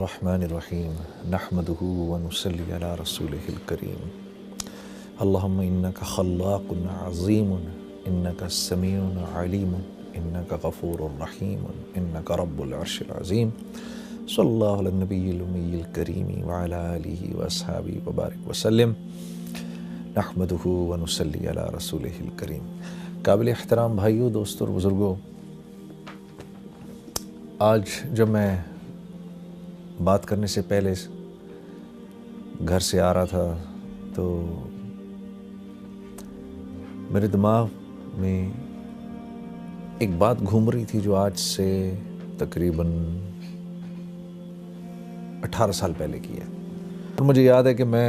الرحمن الرحیم نحمده ونصلی علی رسولہ الکریم اللہم انک خلاق عظیم انک سمیع علیم انک غفور رحیم انک رب العرش العظیم صلی اللہ علی النبی الامی الکریم وعلی آلہ واصحابہ وبارک وسلم نحمده ونصلی علی رسولہ الکریم۔ قابل احترام بھائیوں، دوستوں اور بزرگوں، آج جب میں بات کرنے سے پہلے گھر سے آ رہا تھا تو میرے دماغ میں ایک بات گھوم رہی تھی جو آج سے تقریباً 18 سال پہلے کی ہے۔ اور مجھے یاد ہے کہ میں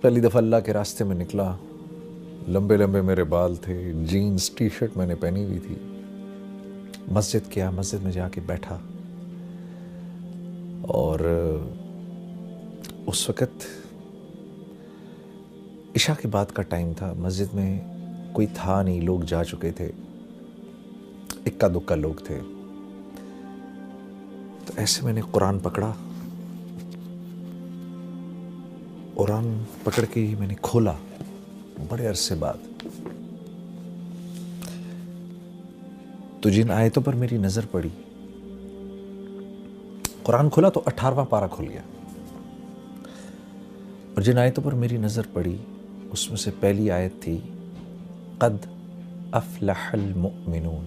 پہلی دفعہ اللہ کے راستے میں نکلا، لمبے لمبے میرے بال تھے، جینز ٹی شرٹ میں نے پہنی ہوئی تھی، مسجد میں جا کے بیٹھا، اور اس وقت عشاء کے بعد کا ٹائم تھا، مسجد میں کوئی تھا نہیں، لوگ جا چکے تھے، اکا دکا لوگ تھے۔ تو ایسے میں نے قرآن پکڑا، قرآن پکڑ کے میں نے کھولا بڑے عرصے بعد، تو جن آیتوں پر میری نظر پڑی، قرآن کھولا تو 18واں پارہ کھل گیا، اور جن آیتوں پر میری نظر پڑی اس میں سے پہلی آیت تھی قد افلح المؤمنون،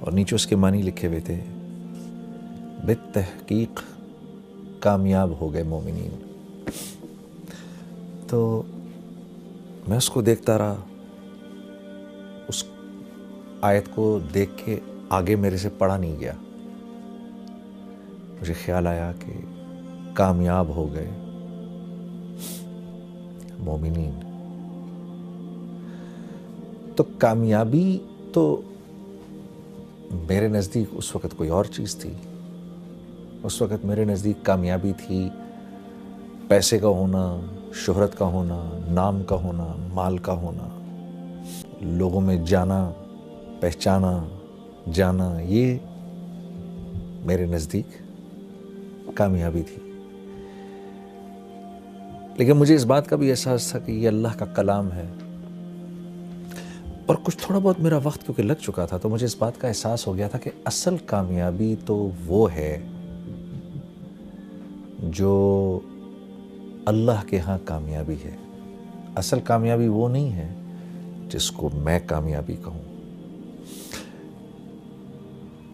اور نیچے اس کے معنی لکھے ہوئے تھے بالتحقیق کامیاب ہو گئے مومنین۔ تو میں اس کو دیکھتا رہا، اس آیت کو دیکھ کے آگے میرے سے پڑھا نہیں گیا، مجھے خیال آیا کہ کامیاب ہو گئے مومنین۔ تو کامیابی تو میرے نزدیک اس وقت کوئی اور چیز تھی۔ اس وقت میرے نزدیک کامیابی تھی پیسے کا ہونا، شہرت کا ہونا، نام کا ہونا، مال کا ہونا، لوگوں میں جانا، پہچانا، جانا، یہ میرے نزدیک کامیابی تھی۔ لیکن مجھے اس بات کا بھی احساس تھا کہ یہ اللہ کا کلام ہے، اور کچھ تھوڑا بہت میرا وقت کیونکہ لگ چکا تھا تو مجھے اس بات کا احساس ہو گیا تھا کہ اصل کامیابی تو وہ ہے جو اللہ کے ہاں کامیابی ہے، اصل کامیابی وہ نہیں ہے جس کو میں کامیابی کہوں۔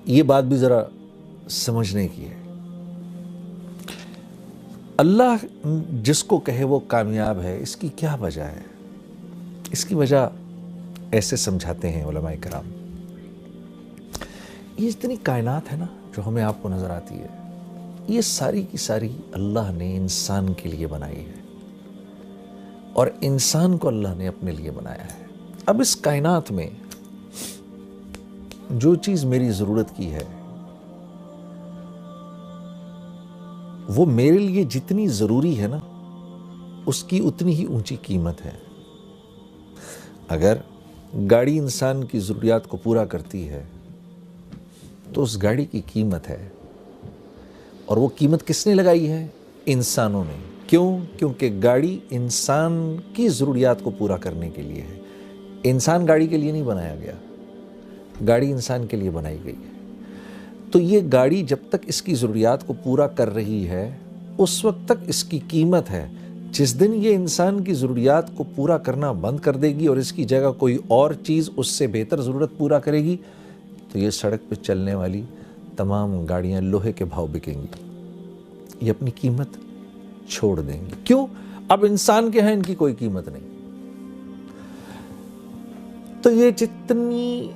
یہ بات بھی ذرا سمجھنے کی ہے۔ اللہ جس کو کہے وہ کامیاب ہے، اس کی کیا وجہ ہے؟ اس کی وجہ ایسے سمجھاتے ہیں علماء کرام، یہ جتنی کائنات ہے نا جو ہمیں آپ کو نظر آتی ہے، یہ ساری کی ساری اللہ نے انسان کے لیے بنائی ہے، اور انسان کو اللہ نے اپنے لیے بنایا ہے۔ اب اس کائنات میں جو چیز میری ضرورت کی ہے وہ میرے لیے جتنی ضروری ہے نا، اس کی اتنی ہی اونچی قیمت ہے۔ اگر گاڑی انسان کی ضروریات کو پورا کرتی ہے تو اس گاڑی کی قیمت ہے، اور وہ قیمت کس نے لگائی ہے؟ انسانوں نے۔ کیوں؟ کیونکہ گاڑی انسان کی ضروریات کو پورا کرنے کے لیے ہے، انسان گاڑی کے لیے نہیں بنایا گیا، گاڑی انسان کے لیے بنائی گئی ہے۔ تو یہ گاڑی جب تک اس کی ضروریات کو پورا کر رہی ہے اس وقت تک اس کی قیمت ہے۔ جس دن یہ انسان کی ضروریات کو پورا کرنا بند کر دے گی اور اس کی جگہ کوئی اور چیز اس سے بہتر ضرورت پورا کرے گی تو یہ سڑک پہ چلنے والی تمام گاڑیاں لوہے کے بھاؤ بکیں گی، یہ اپنی قیمت چھوڑ دیں گی۔ کیوں؟ اب انسان کے ہیں ان کی کوئی قیمت نہیں۔ تو یہ جتنی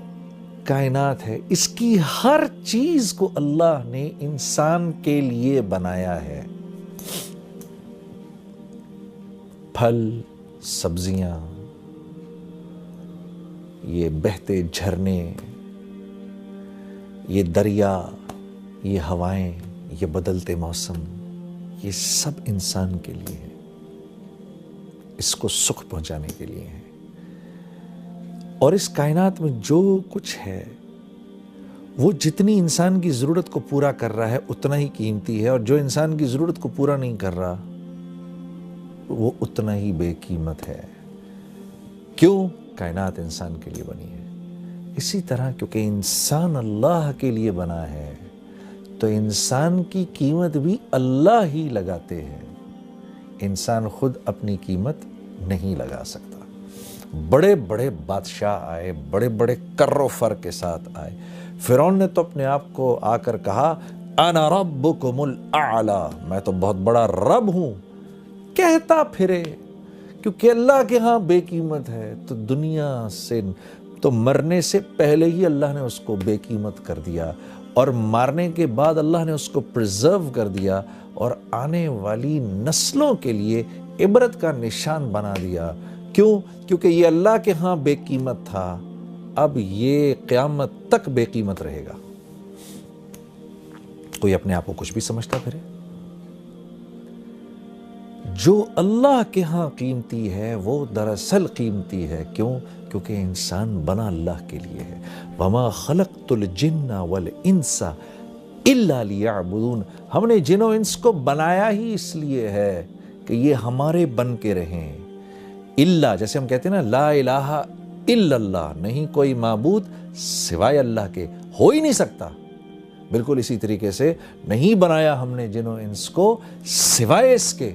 کائنات ہے اس کی ہر چیز کو اللہ نے انسان کے لیے بنایا ہے۔ پھل، سبزیاں، یہ بہتے جھرنے، یہ دریا، یہ ہوائیں، یہ بدلتے موسم، یہ سب انسان کے لیے ہے، اس کو سکھ پہنچانے کے لیے ہے۔ اور اس کائنات میں جو کچھ ہے وہ جتنی انسان کی ضرورت کو پورا کر رہا ہے اتنا ہی قیمتی ہے، اور جو انسان کی ضرورت کو پورا نہیں کر رہا وہ اتنا ہی بے قیمت ہے۔ کیوں؟ کائنات انسان کے لیے بنی ہے۔ اسی طرح کیونکہ انسان اللہ کے لیے بنا ہے تو انسان کی قیمت بھی اللہ ہی لگاتے ہیں، انسان خود اپنی قیمت نہیں لگا سکتا۔ بڑے بڑے بادشاہ آئے، بڑے بڑے کر و فر کے ساتھ آئے۔ فرعون نے تو اپنے آپ کو آ کر کہا انا ربکم الاعلی، میں تو بہت بڑا رب ہوں، کہتا پھرے، کیونکہ اللہ کے ہاں بے قیمت ہے تو دنیا سے تو مرنے سے پہلے ہی اللہ نے اس کو بے قیمت کر دیا، اور مارنے کے بعد اللہ نے اس کو پرزرو کر دیا اور آنے والی نسلوں کے لیے عبرت کا نشان بنا دیا۔ کیوں؟ کیونکہ یہ اللہ کے ہاں بے قیمت تھا، اب یہ قیامت تک بے قیمت رہے گا۔ کوئی اپنے آپ کو کچھ بھی سمجھتا پھرے، جو اللہ کے ہاں قیمتی ہے وہ دراصل قیمتی ہے۔ کیوں؟ کیونکہ انسان بنا اللہ کے لیے ہے۔ وَمَا خَلَقْتُ الْجِنَّ وَالْإِنسَ إِلَّا لِيَعْبُدُونَ، ہم نے جن و انس کو بنایا ہی اس لیے ہے کہ یہ ہمارے بن کے رہیں۔ اللہ، جیسے ہم کہتے ہیں نا لا الہ الا اللہ، نہیں کوئی معبود سوائے اللہ کے، ہو ہی نہیں سکتا۔ بالکل اسی طریقے سے نہیں بنایا ہم نے جن و انس کو سوائے اس کے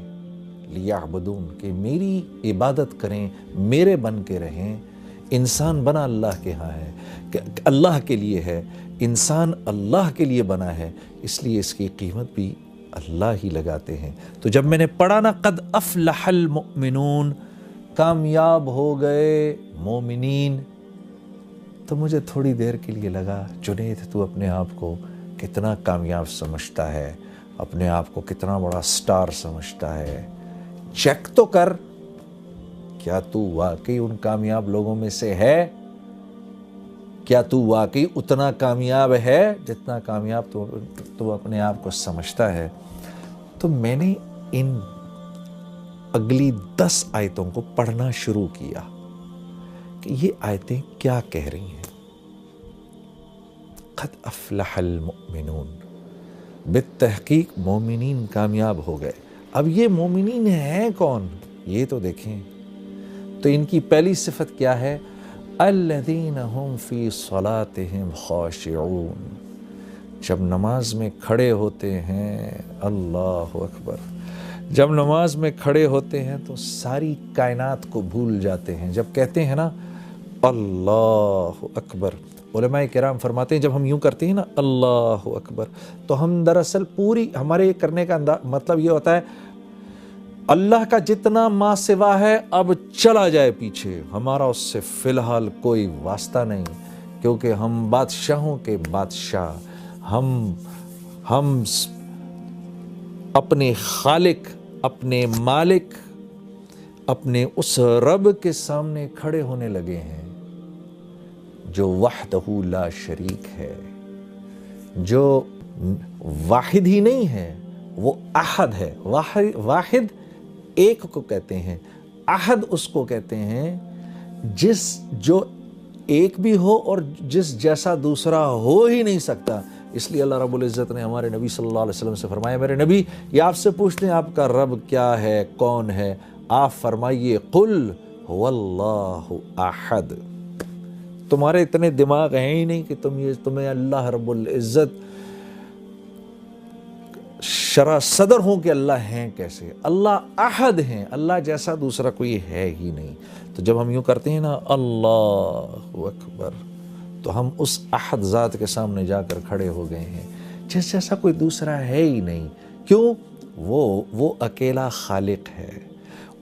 لیعبدون، کہ میری عبادت کریں، میرے بن کے رہیں۔ انسان بنا اللہ کے ہاں ہے، کہ اللہ کے لیے ہے، انسان اللہ کے لیے بنا ہے، اس لیے اس کی قیمت بھی اللہ ہی لگاتے ہیں۔ تو جب میں نے پڑھا نا قد افلح المؤمنون، کامیاب ہو گئے مومنین، تو مجھے تھوڑی دیر کے لیے لگا جنید تو اپنے آپ کو کتنا کامیاب سمجھتا ہے، اپنے آپ کو کتنا بڑا سٹار سمجھتا ہے، چیک تو کر، کیا تو واقعی ان کامیاب لوگوں میں سے ہے؟ کیا تو واقعی اتنا کامیاب ہے جتنا کامیاب تو اپنے آپ کو سمجھتا ہے؟ تو میں نے ان اگلی 10 آیتوں کو پڑھنا شروع کیا کہ یہ آیتیں کیا کہہ رہی ہیں۔ قد افلح المؤمنون، بالتحقیق مومنین کامیاب ہو گئے۔ اب یہ مومنین ہیں کون؟ یہ تو دیکھیں، تو ان کی پہلی صفت کیا ہے؟ الذین هم فی صلاتہم خاشعون، جب نماز میں کھڑے ہوتے ہیں، اللہ اکبر، جب نماز میں کھڑے ہوتے ہیں تو ساری کائنات کو بھول جاتے ہیں۔ جب کہتے ہیں نا اللہ اکبر، علماء کرام فرماتے ہیں جب ہم یوں کرتے ہیں نا اللہ اکبر، تو ہم دراصل پوری ہمارے کرنے کا مطلب یہ ہوتا ہے اللہ کا جتنا ما سوا ہے اب چلا جائے پیچھے، ہمارا اس سے فی الحال کوئی واسطہ نہیں، کیونکہ ہم بادشاہوں کے بادشاہ، ہم اپنے خالق، اپنے مالک، اپنے اس رب کے سامنے کھڑے ہونے لگے ہیں جو وحدہ لا شریک ہے، جو واحد ہی نہیں ہے، وہ احد ہے۔ واحد ایک کو کہتے ہیں، احد اس کو کہتے ہیں جو ایک بھی ہو اور جس جیسا دوسرا ہو ہی نہیں سکتا۔ اس لیے اللہ رب العزت نے ہمارے نبی صلی اللہ علیہ وسلم سے فرمایا، میرے نبی یہ آپ سے پوچھتے ہیں آپ کا رب کیا ہے، کون ہے؟ آپ فرمائیے قل هو اللہ احد۔ تمہارے اتنے دماغ ہیں ہی نہیں کہ تمہیں اللہ رب العزت شرح صدر ہوں کہ اللہ ہیں کیسے؟ اللہ احد ہیں، اللہ جیسا دوسرا کوئی ہے ہی نہیں۔ تو جب ہم یوں کرتے ہیں نا اللہ اکبر، تو ہم اس احد ذات کے سامنے جا کر کھڑے ہو گئے ہیں جس جیسا کوئی دوسرا ہے ہی نہیں۔ کیوں؟ وہ اکیلا خالق ہے،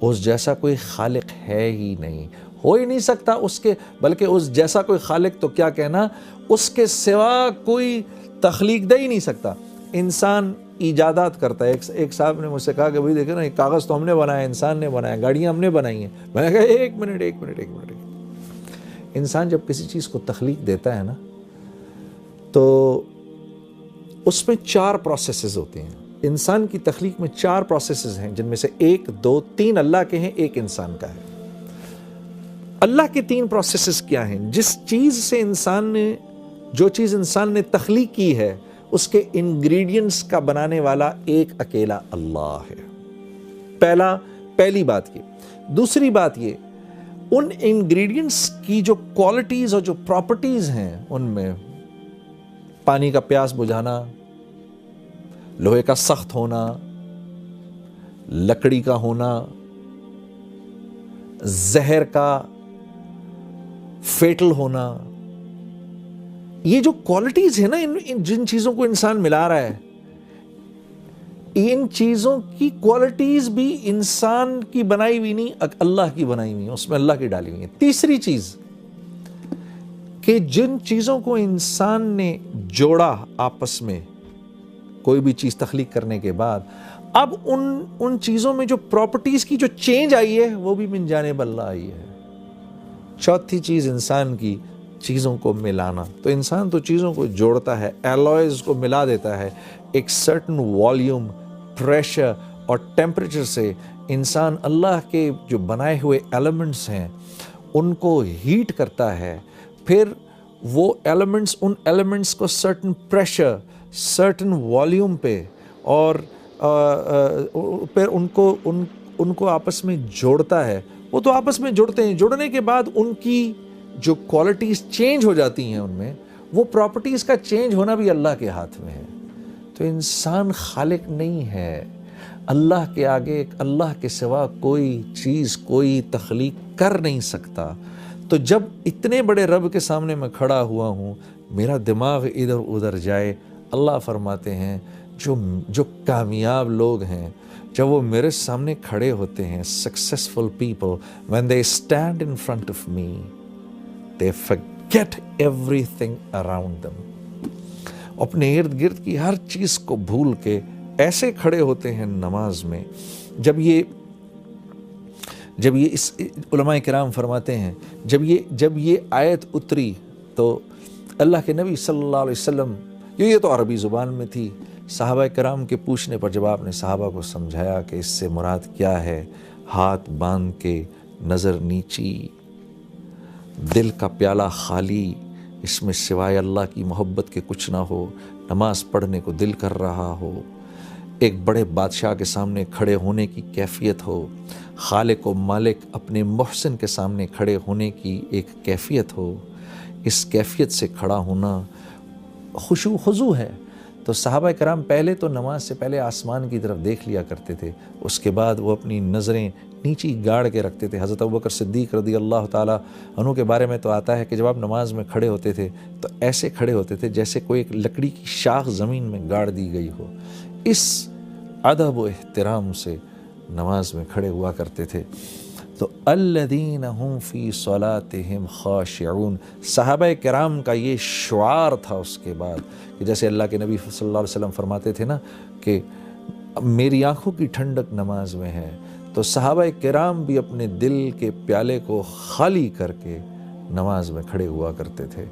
اس جیسا کوئی خالق ہے ہی نہیں، ہو ہی نہیں سکتا اس کے، بلکہ اس جیسا کوئی خالق تو کیا کہنا، اس کے سوا کوئی تخلیق دے ہی نہیں سکتا۔ انسان ایجادات کرتا ہے۔ ایک صاحب نے مجھ سے کہا کہ بھائی دیکھیں نا، ایک کاغذ تو ہم نے بنایا، انسان نے بنایا، گاڑیاں ہم نے بنائی ہیں۔ میں نے کہا ایک منٹ، انسان جب کسی چیز کو تخلیق دیتا ہے نا تو اس میں 4 پروسیسز ہوتے ہیں۔ انسان کی تخلیق میں 4 پروسیسز ہیں، جن میں سے 1 2 3 اللہ کے ہیں، 1 انسان کا ہے۔ اللہ کے 3 پروسیسز کیا ہیں؟ جس چیز سے انسان نے جو چیز انسان نے تخلیق کی ہے اس کے انگریڈینٹس کا بنانے والا ایک اکیلا اللہ ہے۔ پہلی بات یہ۔ دوسری بات یہ، ان انگریڈینٹس کی جو کوالٹیز اور جو پراپرٹیز ہیں ان میں پانی کا پیاس بجھانا، لوہے کا سخت ہونا، لکڑی کا ہونا، زہر کا فیٹل ہونا، یہ جو کوالٹیز ہیں نا جن چیزوں کو انسان ملا رہا ہے، ان چیزوں کی کوالٹیز بھی انسان کی بنائی ہوئی نہیں، اللہ کی بنائی ہوئی ہیں، اس میں اللہ کی ڈالی ہوئی ہیں۔ تیسری چیز کہ جن چیزوں کو انسان نے جوڑا آپس میں کوئی بھی چیز تخلیق کرنے کے بعد، اب ان چیزوں میں جو پراپرٹیز کی جو چینج آئی ہے وہ بھی من جانب اللہ آئی ہے۔ چوتھی چیز انسان کی چیزوں کو ملانا، تو انسان تو چیزوں کو جوڑتا ہے، ایلوائز کو ملا دیتا ہے، ایک سرٹن والیوم، پریشر اور ٹیمپریچر سے انسان اللہ کے جو بنائے ہوئے ایلیمنٹس ہیں ان کو ہیٹ کرتا ہے، پھر وہ ایلیمنٹس ان ایلیمنٹس کو سرٹن پریشر، سرٹن والیوم پہ اور پھر ان کو آپس میں جوڑتا ہے۔ وہ تو آپس میں جڑتے ہیں، جڑنے کے بعد ان کی جو کوالٹیز چینج ہو جاتی ہیں، ان میں وہ پراپرٹیز کا چینج ہونا بھی اللہ کے ہاتھ میں ہے۔ تو انسان خالق نہیں ہے، اللہ کے آگے اللہ کے سوا کوئی چیز کوئی تخلیق کر نہیں سکتا۔ تو جب اتنے بڑے رب کے سامنے میں کھڑا ہوا ہوں، میرا دماغ ادھر ادھر جائے، اللہ فرماتے ہیں جو کامیاب لوگ ہیں جب وہ میرے سامنے کھڑے ہوتے ہیں، successful people, when they stand in front of me, they forget everything around them. اپنے ارد گرد کی ہر چیز کو بھول کے ایسے کھڑے ہوتے ہیں نماز میں۔ جب یہ اس علماء کرام فرماتے ہیں جب یہ آیت اتری تو اللہ کے نبی صلی اللہ علیہ وسلم، یہ تو عربی زبان میں تھی، صحابہ کرام کے پوچھنے پر جب آپ نے صحابہ کو سمجھایا کہ اس سے مراد کیا ہے، ہاتھ باندھ کے، نظر نیچی، دل کا پیالہ خالی، اس میں سوائے اللہ کی محبت کے کچھ نہ ہو، نماز پڑھنے کو دل کر رہا ہو، ایک بڑے بادشاہ کے سامنے کھڑے ہونے کی کیفیت ہو، خالق و مالک اپنے محسن کے سامنے کھڑے ہونے کی ایک کیفیت ہو، اس کیفیت سے کھڑا ہونا خشوع خضوع ہے۔ تو صحابہ کرام پہلے تو نماز سے پہلے آسمان کی طرف دیکھ لیا کرتے تھے، اس کے بعد وہ اپنی نظریں نیچی گاڑ کے رکھتے تھے۔ حضرت ابوبکر صدیق رضی اللہ تعالیٰ عنہ کے بارے میں تو آتا ہے کہ جب آپ نماز میں کھڑے ہوتے تھے تو ایسے کھڑے ہوتے تھے جیسے کوئی ایک لکڑی کی شاخ زمین میں گاڑ دی گئی ہو، اس ادب و احترام سے نماز میں کھڑے ہوا کرتے تھے۔ تو الذین هم فی صلاتہم خاشعون، صحابہ کرام کا یہ شعار تھا۔ اس کے بعد کہ جیسے اللہ کے نبی صلی اللہ علیہ وسلم فرماتے تھے نا کہ میری آنکھوں کی ٹھنڈک نماز میں ہے، تو صحابہ کرام بھی اپنے دل کے پیالے کو خالی کر کے نماز میں کھڑے ہوا کرتے تھے۔